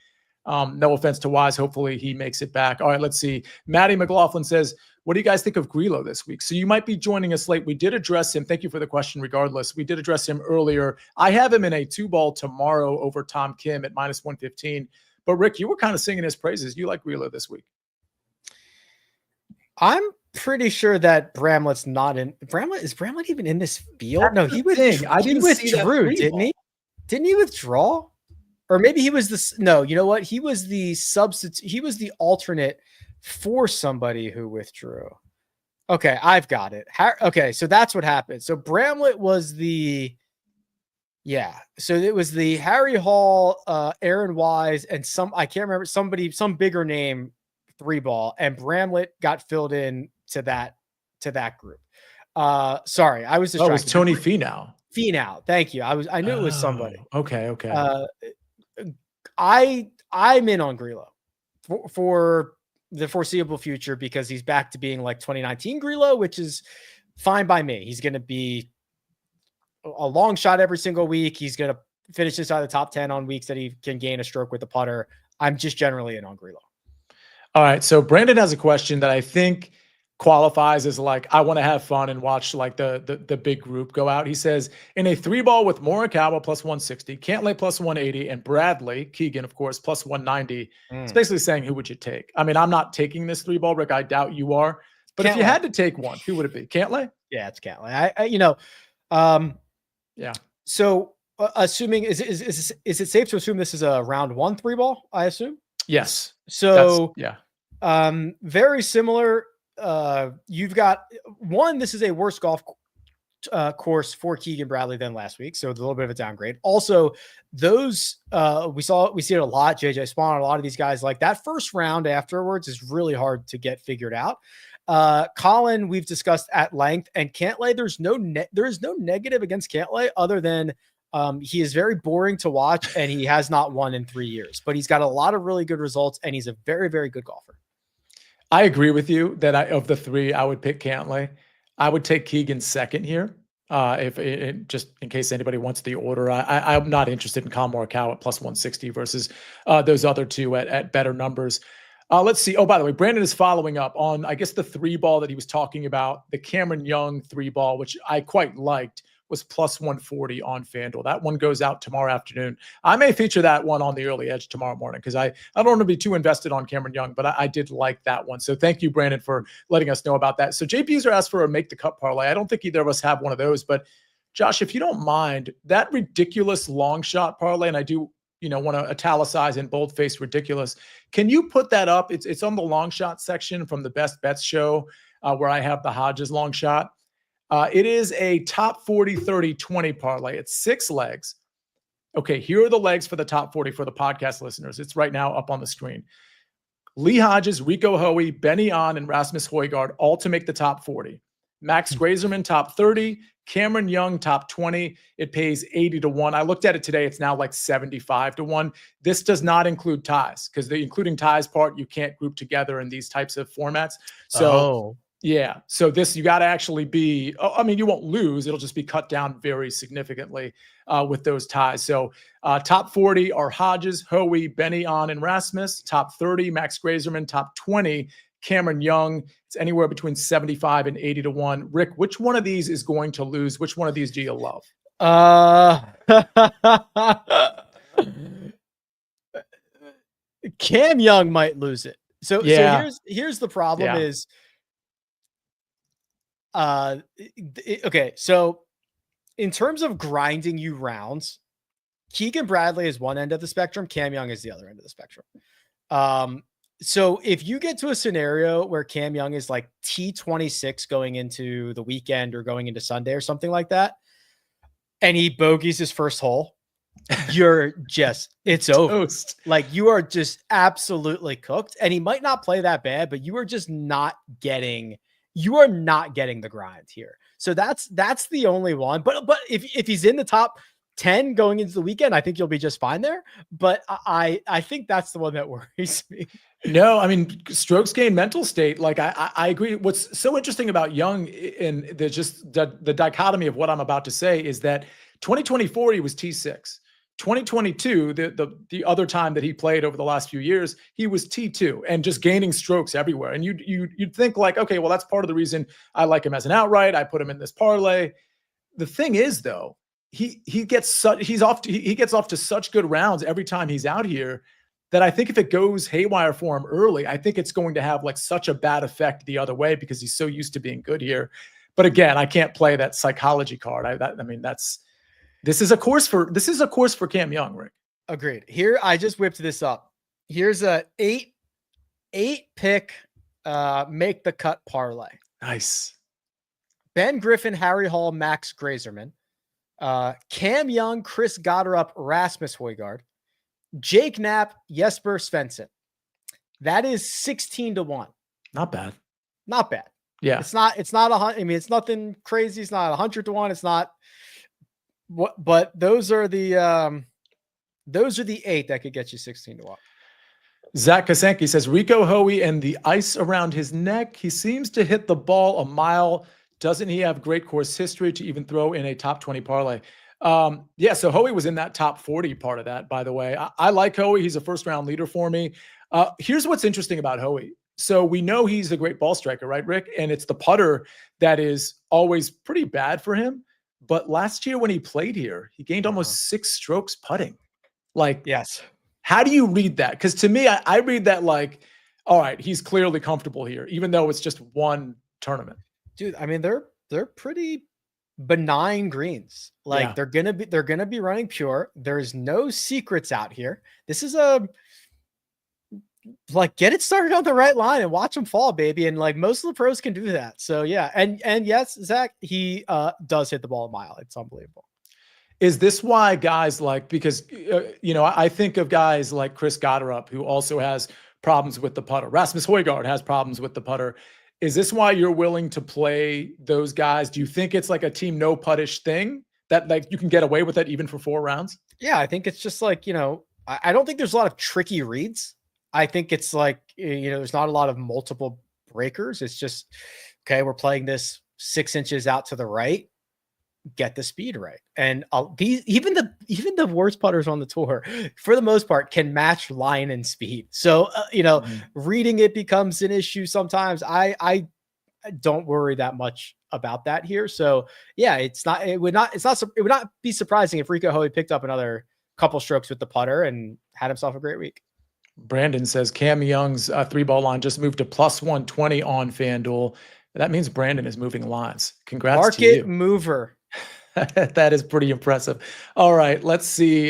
No offense to Wise. Hopefully he makes it back. All right, let's see. Maddie McLaughlin says, what do you guys think of Grillo this week? So you might be joining us late. We did address him. Thank you for the question regardless. We did address him earlier. I have him in a 2-ball tomorrow over Tom Kim at minus 115. But Rick, you were kind of singing his praises. You like Grillo this week. I'm pretty sure that Bramlett's not in. Is Bramlett even in this field? That's No, the he thing. I didn't see that withdrew, three didn't ball. he? Didn't he withdraw? Or maybe he was the no. You know what? He was the substitute. He was the alternate for somebody who withdrew. Okay, I've got it. Okay, so that's what happened. So Bramlett was the So it was the Harry Hall, Aaron Wise, and I can't remember some bigger name 3-ball, and Bramlett got filled in to that group. Sorry, I was distracted. Oh, it was Tony Finau. Finau, thank you. I knew it was somebody. Okay. I'm in on Grillo for the foreseeable future because he's back to being like 2019 Grillo, which is fine by me. He's going to be a long shot every single week. He's going to finish inside the top 10 on weeks that he can gain a stroke with the putter. I'm just generally in on Grillo. All right. So Brandon has a question that I think qualifies as like, I want to have fun and watch like the big group go out. He says, in a 3-ball with Morikawa plus 160, Cantlay plus 180, and Bradley, Keegan, of course, plus 190. It's basically saying, who would you take? I mean, I'm not taking this 3-ball, Rick. I doubt you are. But if you had to take one, who would it be? Cantlay? Yeah, it's Cantlay. Yeah. So assuming, is it safe to assume this is a round 1 3-ball, I assume? Yes. So very similar. You've got one, this is a worse golf course for Keegan Bradley than last week. So it's a little bit of a downgrade. Also, those we see it a lot. JJ Spawn, a lot of these guys, like that first round afterwards is really hard to get figured out. Colin, we've discussed at length, and Cantlay, there is no negative against Cantlay other than he is very boring to watch and he has not won in 3 years, but he's got a lot of really good results and he's a very, very good golfer. I agree with you that of the 3, I would pick Cantlay. I would take Keegan second here. Just in case anybody wants the order, I'm not interested in Collin Morikawa at plus 160 versus those other 2 at better numbers. Let's see. Oh, by the way, Brandon is following up on, I guess, the 3-ball that he was talking about, the Cameron Young 3-ball, which I quite liked, was plus 140 on FanDuel. That one goes out tomorrow afternoon. I may feature that one on the early edge tomorrow morning because I don't want to be too invested on Cameron Young, but I did like that one. So thank you, Brandon, for letting us know about that. So JP's asked for a make the cut parlay. I don't think either of us have one of those, but Josh, if you don't mind, that ridiculous long shot parlay, and I do want to italicize in boldface ridiculous. Can you put that up? It's on the long shot section from the Best Bets show where I have the Hodges long shot. It is a top 40, 30, 20 parlay. It's 6 legs. Okay, here are the legs for the top 40 for the podcast listeners. It's right now up on the screen. Lee Hodges, Rico Hoey, Benny On, and Rasmus Højgaard all to make the top 40. Max Grazerman, top 30. Cameron Young, top 20. It pays 80 to 1. I looked at it today. It's now like 75 to 1. This does not include ties because the including ties part, you can't group together in these types of formats. So, yeah. So this, you got to actually be, I mean, you won't lose. It'll just be cut down very significantly with those ties. So top 40 are Hodges, Hoey, Benny On, and Rasmus. Top 30, Max Grazerman. Top 20, Cameron Young. It's anywhere between 75 and 80 to 1. Rick, which one of these is going to lose? Which one of these do you love? Cam Young might lose it. So here's the problem is, okay. So in terms of grinding you rounds, Keegan Bradley is one end of the spectrum. Cam Young is the other end of the spectrum. So if you get to a scenario where Cam Young is like T26 going into the weekend or going into Sunday or something like that, and he bogeys his first hole, it's over. Toast. Like you are just absolutely cooked. And he might not play that bad, but you are just not getting the grind here. So that's the only one. But if he's in the top 10 going into the weekend, I think you'll be just fine there. But I think that's the one that worries me. No, I mean, strokes gain mental state. Like I agree. What's so interesting about Young and the dichotomy of what I'm about to say is that 2024, he was T6. 2022, the other time that he played over the last few years, he was T2 and just gaining strokes everywhere. And you'd think like, okay, well, that's part of the reason I like him as an outright. I put him in this parlay. The thing is, though, he gets off to such good rounds every time he's out here that I think if it goes haywire for him early, I think it's going to have like such a bad effect the other way because he's so used to being good here. But again, I can't play that psychology card. This is a course for Cam Young, Rick. Agreed. Here, I just whipped this up. Here's a eight pick make the cut parlay. Nice. Ben Griffin, Harry Hall, Max Grazerman, Cam Young, Chris Gotterup, Rasmus Højgaard, Jake Knapp, Jesper Svensson. That is 16-1. Not bad. Not bad. Yeah. It's not it's nothing crazy. It's not 100-1. It's not what, but those are the 8 that could get you 16-1. Zach Kasanke says Rico Hoey and the ice around his neck. He seems to hit the ball a mile. Doesn't he have great course history to even throw in a top 20 parlay? Yeah, so Hoey was in that top 40 part of that, by the way. I like Hoey. He's a first-round leader for me. Here's what's interesting about Hoey. So we know he's a great ball striker, right, Rick? And it's the putter that is always pretty bad for him. But last year when he played here, he gained almost 6 strokes putting. Like, yes. How do you read that? Because to me, I read that like, all right, he's clearly comfortable here, even though it's just one tournament. Dude, I mean, they're pretty benign greens. Like they're gonna be running pure. There's no secrets out here. This is get it started on the right line and watch them fall, baby. And like most of the pros can do that. So yeah, and yes, Zach, he does hit the ball a mile. It's unbelievable. Is this why guys because I think of guys like Chris Gotterup, who also has problems with the putter. Rasmus Højgaard has problems with the putter. Is this why you're willing to play those guys? Do you think it's like a team no puttish thing that like you can get away with it even for 4 rounds? Yeah, I think it's just like, I don't think there's a lot of tricky reads. I think it's like, there's not a lot of multiple breakers. It's just, okay, we're playing this 6 inches out to the right. Get the speed right. And even the worst putters on the tour, for the most part, can match line and speed. So, reading it becomes an issue sometimes. I don't worry that much about that here. So yeah, it would not be surprising if Rico Hoey picked up another couple strokes with the putter and had himself a great week. Brandon says Cam Young's 3-ball line just moved to plus 120 on FanDuel. That means Brandon is moving lines. Congrats to you. Market mover. That is pretty impressive. All right, let's see.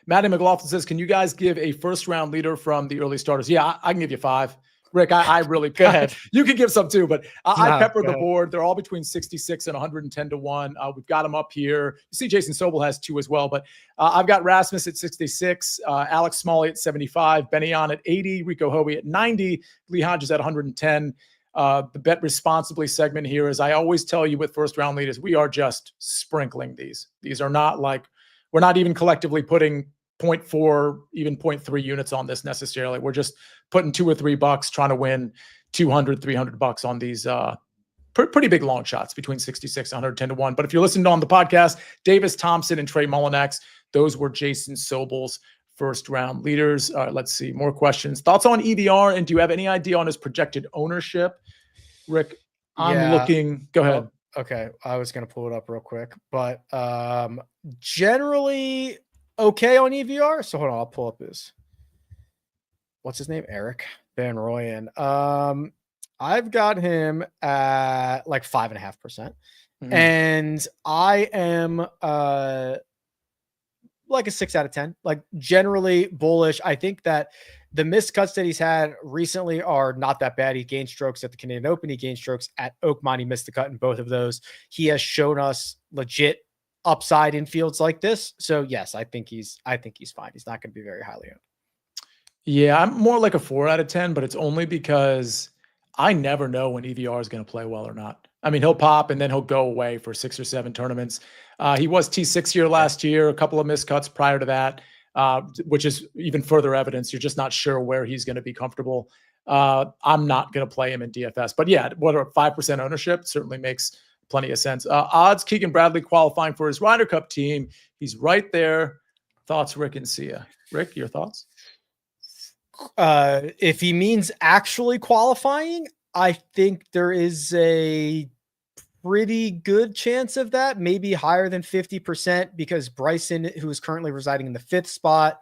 Matty McLaughlin says, can you guys give a first-round leader from the early starters? Yeah, I can give you 5. Rick, I really go ahead. You can give some too, but I peppered the board. They're all between 66 and 110-1. We've got them up here. You see Jason Sobel has 2 as well, but I've got Rasmus at 66, Alex Smalley at 75, Benyon at 80, Rico Hoey at 90, Lee Hodges at 110. The bet responsibly segment here is I always tell you with first round leaders, we are just sprinkling these. These are not like, we're not even collectively putting 0.4, even 0.3 units on this necessarily. We're just putting $2 or $3 trying to win 200, $300 on these pretty big long shots between 66 and 110-1. But if you're listening on the podcast, Davis Thompson and Trey Mullinax, those were Jason Sobel's first round leaders. Let's see more questions. Thoughts on EVR, and do you have any idea on his projected ownership? Rick, I'm looking. Go ahead. Okay, I was going to pull it up real quick, but generally okay on EVR. So hold on, I'll pull up what's his name? Eric Van Royen. I've got him at like 5.5%, and I am like a 6 out of 10, like generally bullish. I think that the missed cuts that he's had recently are not that bad. He gained strokes at the Canadian Open. He gained strokes at Oakmont. He missed the cut in both of those. He has shown us legit upside in fields like this. So yes, I think he's fine. He's not going to be very highly owned. Yeah, I'm more like a 4 out of 10, but it's only because I never know when EVR is going to play well or not. I mean, he'll pop and then he'll go away for 6 or 7 tournaments. He was T6 here last year, a couple of missed cuts prior to that, which is even further evidence. You're just not sure where he's going to be comfortable. I'm not going to play him in DFS. But yeah, what a 5% ownership certainly makes plenty of sense. Odds, Keegan Bradley qualifying for his Ryder Cup team. He's right there. Thoughts, Rick and Sia? Rick, your thoughts? If he means actually qualifying, I think there is a pretty good chance of that, maybe higher than 50%, because Bryson, who is currently residing in the 5th spot,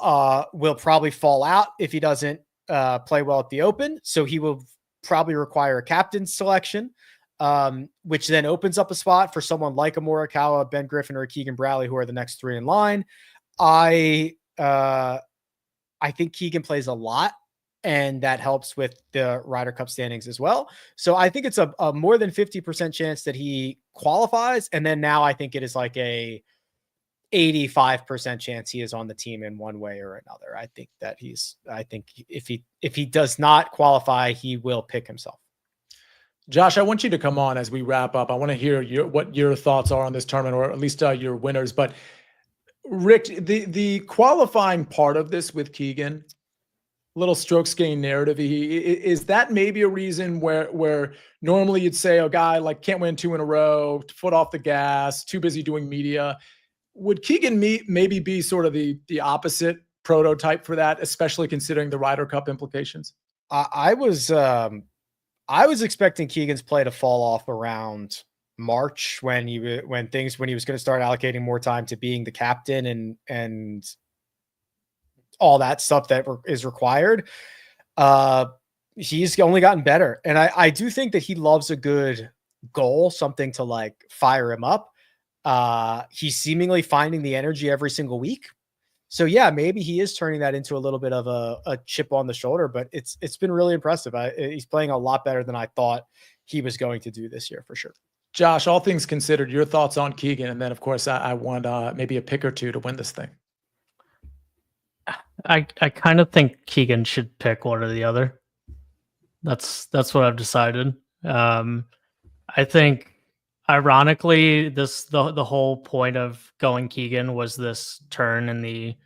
will probably fall out if he doesn't play well at the Open. So he will probably require a captain selection, which then opens up a spot for someone like a Morikawa, Ben Griffin, or a Keegan Bradley, who are the next three in line. I think Keegan plays a lot, and that helps with the Ryder Cup standings as well. So I think it's a more than 50% chance that he qualifies. And then now I think it is like a 85% chance he is on the team in one way or another. I think if he does not qualify, he will pick himself. Josh, I want you to come on as we wrap up. I want to hear what your thoughts are on this tournament, or at least your winners. But Rick, the qualifying part of this with Keegan, little strokes gain narrative, is that maybe a reason where normally you'd say a guy like can't win 2 in a row, foot off the gas, too busy doing media. Would Keegan maybe be sort of the opposite prototype for that, especially considering the Ryder Cup implications? I was expecting Keegan's play to fall off around March when he was going to start allocating more time to being the captain and all that stuff that is required. He's only gotten better. And I do think that he loves a good goal, something to like fire him up. He's seemingly finding the energy every single week. So yeah, maybe he is turning that into a little bit of a chip on the shoulder, but it's been really impressive. He's playing a lot better than I thought he was going to do this year for sure. Josh, all things considered, your thoughts on Keegan, and then of course I want maybe a pick or two to win this thing. I kind of think Keegan should pick one or the other. That's what I've decided. I think ironically, the whole point of going Keegan was this turn in the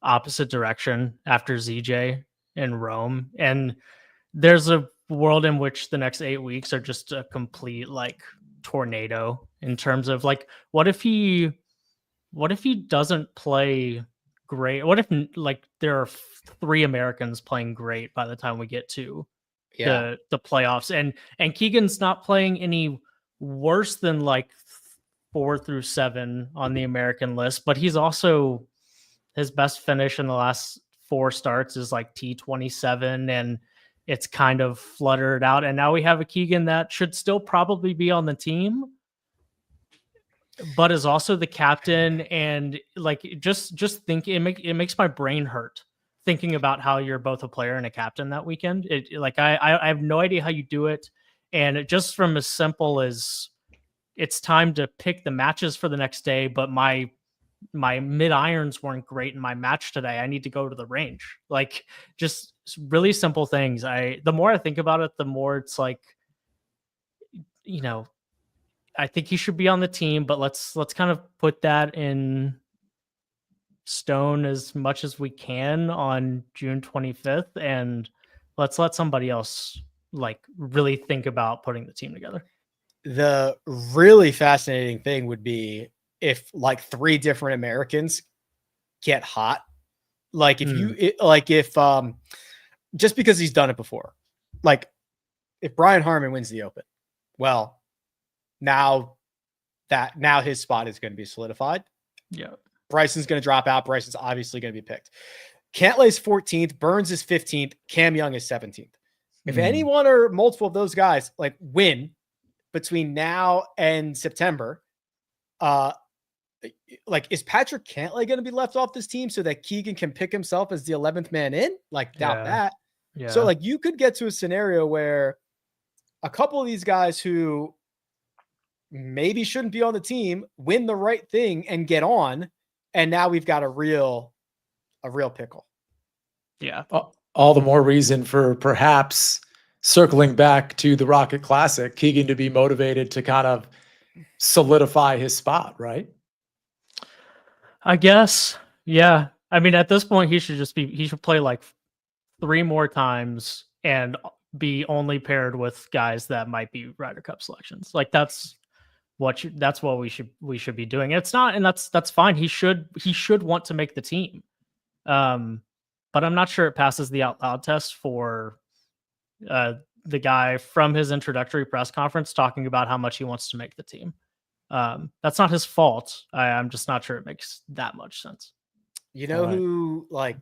opposite direction after ZJ in Rome. And there's a world in which the next 8 weeks are just a complete like tornado in terms of like, what if he doesn't play great? What if like there are 3 Americans playing great by the time we get to the playoffs, and Keegan's not playing any worse than like 4 through 7 on the American list, but he's also, his best finish in the last 4 starts is like T27, and it's kind of fluttered out. And now we have a Keegan that should still probably be on the team, but is also the captain. And like, just think, it makes my brain hurt thinking about how you're both a player and a captain that weekend. I have no idea how you do it. And it just from as simple as it's time to pick the matches for the next day, but my mid irons weren't great in my match today. I need to go to the range. Like, just really simple things. The more I think about it, the more it's like, you know, I think he should be on the team, but let's kind of put that in stone as much as we can on June 25th, and let's let somebody else like really think about putting the team together. The really fascinating thing would be if like 3 different Americans get hot. Like if just because he's done it before, like if Brian Harman wins the Open, well, now his spot is going to be solidified. Yeah. Bryson's going to drop out. Bryson's obviously going to be picked. Cantlay's 14th, Burns is 15th, Cam Young is 17th. If any one or multiple of those guys like win between now and September, like, is Patrick Cantlay going to be left off this team so that Keegan can pick himself as the 11th man in? Like, doubt that. Yeah. So like, you could get to a scenario where a couple of these guys who maybe shouldn't be on the team win the right thing and get on, and now we've got a real pickle. Yeah. All the more reason for perhaps circling back to the Rocket Classic, Keegan to be motivated to kind of solidify his spot, right? I guess. Yeah. I mean, at this point, he should play like 3 more times and be only paired with guys that might be Ryder Cup selections. Like, that's what we should be doing. It's not, and that's fine. He should want to make the team. But I'm not sure it passes the out loud test for the guy from his introductory press conference talking about how much he wants to make the team. That's not his fault. I'm just not sure it makes that much sense. You know All right.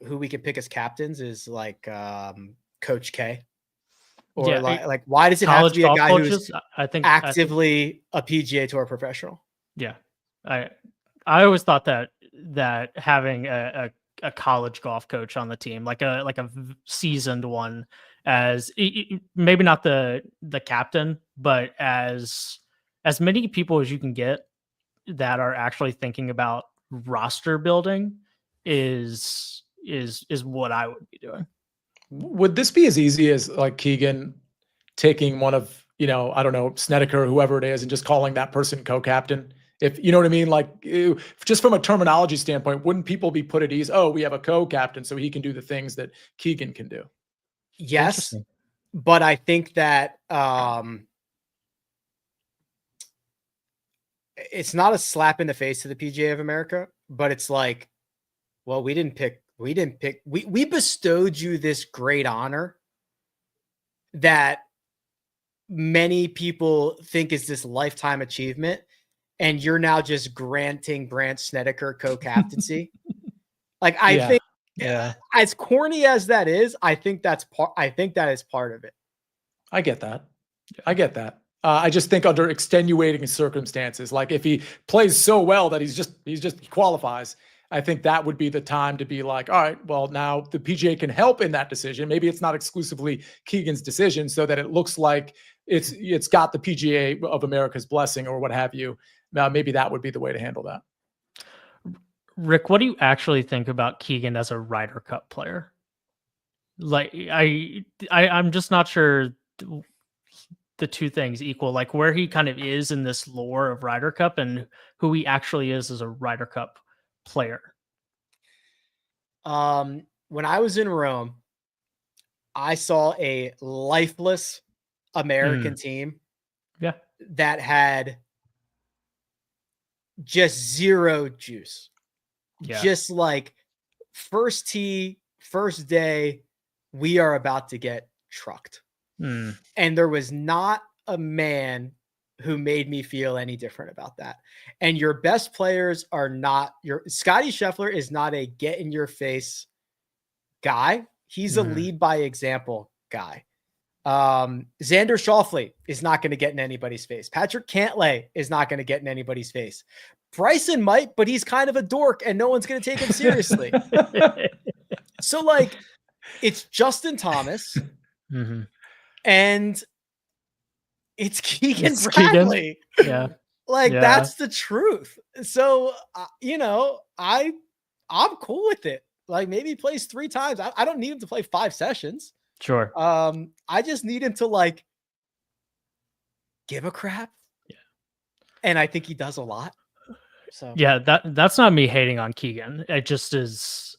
who we can pick as captains is Coach K. Or Yeah, like why does it have to college be a golf guy coaches. who's I think actively a PGA Tour professional? Yeah, I always thought that having a college golf coach on the team, like a seasoned one, as maybe not the captain, but as many people as you can get that are actually thinking about roster building is what I would be doing. Would this be as easy as like Keegan taking one of, I don't know, Snedeker or whoever it is and just calling that person co-captain? If you know what I mean, like just from a terminology standpoint, wouldn't people be put at ease? Oh, we have a co-captain, so he can do the things that Keegan can do. Yes, but I think that it's not a slap in the face to the PGA of America, but it's like, well, we bestowed you this great honor that many people think is this lifetime achievement, and you're now just granting Brandt Snedeker co-captaincy. I think, as corny as that is, I think that is part of it. I get that. I just think under extenuating circumstances, like if he plays so well that he qualifies, I think that would be the time to be like, all right, well, now the PGA can help in that decision. Maybe it's not exclusively Keegan's decision, so that it looks like it's got the PGA of America's blessing or what have you. Now, maybe that would be the way to handle that. Rick, what do you actually think about Keegan as a Ryder Cup player? Like, I'm just not sure the two things equal, like where he kind of is in this lore of Ryder Cup and who he actually is as a Ryder Cup player. When I was in Rome, I saw a lifeless American team that had just zero juice. Just like first tee, first day, we are about to get trucked. And there was not a man who made me feel any different about that. And your best players are not Scotty Scheffler is not a get in your face guy. He's a lead by example guy. Xander Schauffele is not going to get in anybody's face. Patrick Cantlay is not going to get in anybody's face. Bryson might, but he's kind of a dork and no one's going to take him seriously. So like, it's Justin Thomas and it's Keegan Bradley. Yeah. That's the truth. So, I'm cool with it. Like maybe he plays 3 times. I don't need him to play 5 sessions. Sure. I just need him to like give a crap. Yeah. And I think he does a lot. So yeah, that's not me hating on Keegan. It just is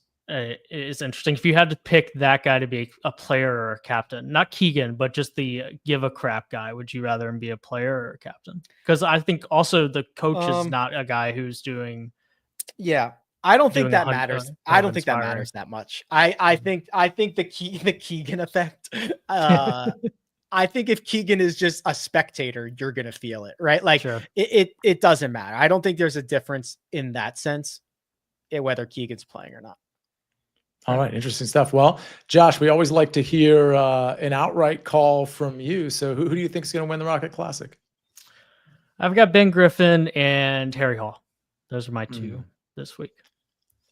interesting. If you had to pick that guy to be a player or a captain, not Keegan, but just the give a crap guy, would you rather him be a player or a captain? Because I think also the coach is not a guy who's doing. Yeah. I don't think that matters. I don't think that matters that much. I think the Keegan effect. I think if Keegan is just a spectator, you're gonna feel it, right? Like it doesn't matter. I don't think there's a difference in that sense, whether Keegan's playing or not. All right, interesting stuff. Well, Josh, we always like to hear an outright call from you. So who do you think is going to win the Rocket Classic? I've got Ben Griffin and Harry Hall. Those are my 2 this week.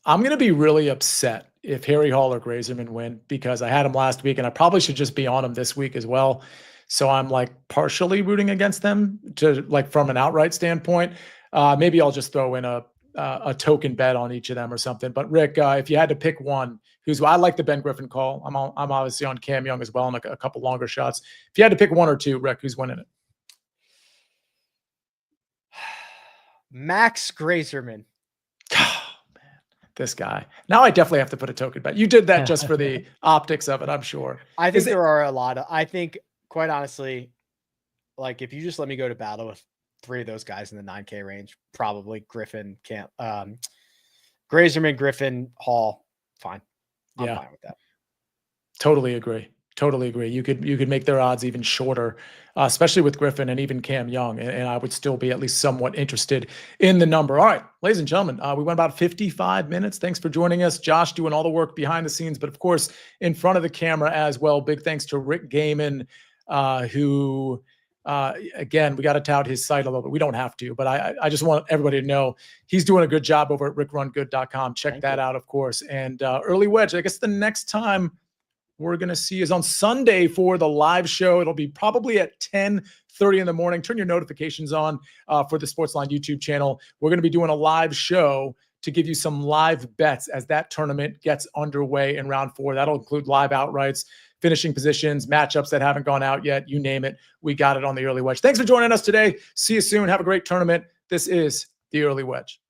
I'm going to be really upset if Harry Hall or Grazerman win, because I had him last week and I probably should just be on him this week as well. So I'm like partially rooting against them to like from an outright standpoint. Maybe I'll just throw in a token bet on each of them or something. But Rick, if you had to pick one, I like the Ben Griffin call. I'm obviously on Cam Young as well and a couple longer shots. If you had to pick one or two, Rick, who's winning it? Max Grazerman. This guy. Now I definitely have to put a token bet. You did that just for the optics of it, I'm sure. I think there are a lot of, I think quite honestly, like if you just let me go to battle with 3 of those guys in the 9K range, probably Griffin can't, Grazerman, Griffin, Hall. Fine. I'm fine with that. Totally agree. Totally agree. You could make their odds even shorter, especially with Griffin and even Cam Young, and I would still be at least somewhat interested in the number. All right, ladies and gentlemen, we went about 55 minutes. Thanks for joining us. Josh doing all the work behind the scenes, but of course in front of the camera as well. Big thanks to Rick Gehman, who again, we got to tout his site a little bit. We don't have to, but I just want everybody to know he's doing a good job over at rickrungood.com. Check that out, of course. And Early Wedge, I guess the next time we're going to see is on Sunday for the live show. It'll be probably at 10:30 in the morning. Turn your notifications on for the SportsLine YouTube channel. We're going to be doing a live show to give you some live bets as that tournament gets underway in round 4. That'll include live outrights, finishing positions, matchups that haven't gone out yet. You name it. We got it on the Early Wedge. Thanks for joining us today. See you soon. Have a great tournament. This is the Early Wedge.